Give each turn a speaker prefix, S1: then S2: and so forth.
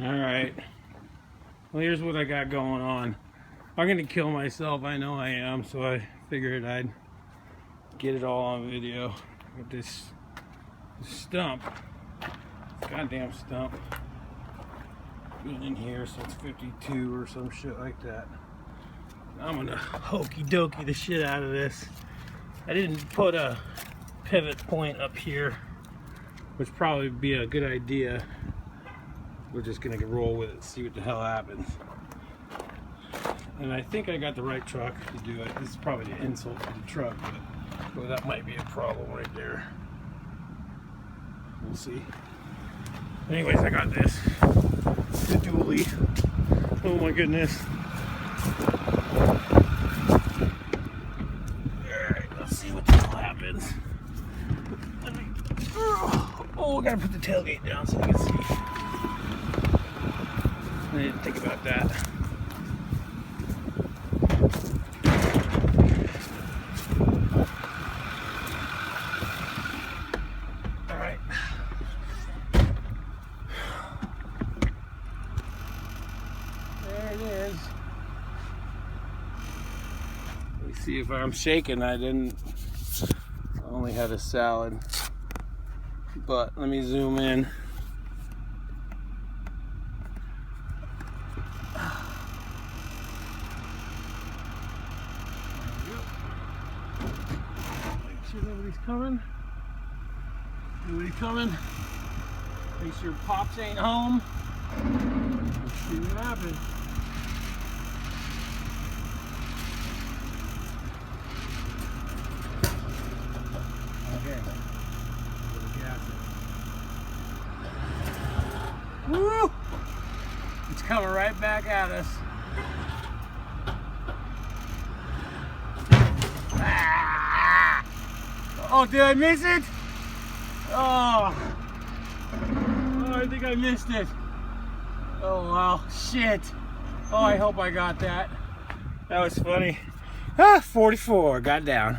S1: Alright, well here's what I got going on. I'm gonna kill myself, I know I am, so I figured I'd get it all on video with this stump. Goddamn stump. Been in here since 52 or some shit like that. I'm gonna hokey dokey the shit out of this. I didn't put a pivot point up here, which probably would be a good idea. We're just gonna roll with it, see what the hell happens. And I think I got the right truck to do it. This is probably the insult to the truck, but that might be a problem right there. We'll see. Anyways, I got this. The dually. Oh my goodness. Alright, let's see what the hell happens. Oh, I gotta put the tailgate down so you can see. I didn't think about that. Alright. There it is. Let me see if I'm shaking. I only had a salad. But let me zoom in. Make sure nobody's coming. Nobody's coming. Make sure Pops ain't home. Let's see what happens. Okay. Woo! It's coming right back at us. Ah! Oh, did I miss it? Oh, I think I missed it. Oh, wow. Shit. Oh, I hope I got that. That was funny. 44. Got down.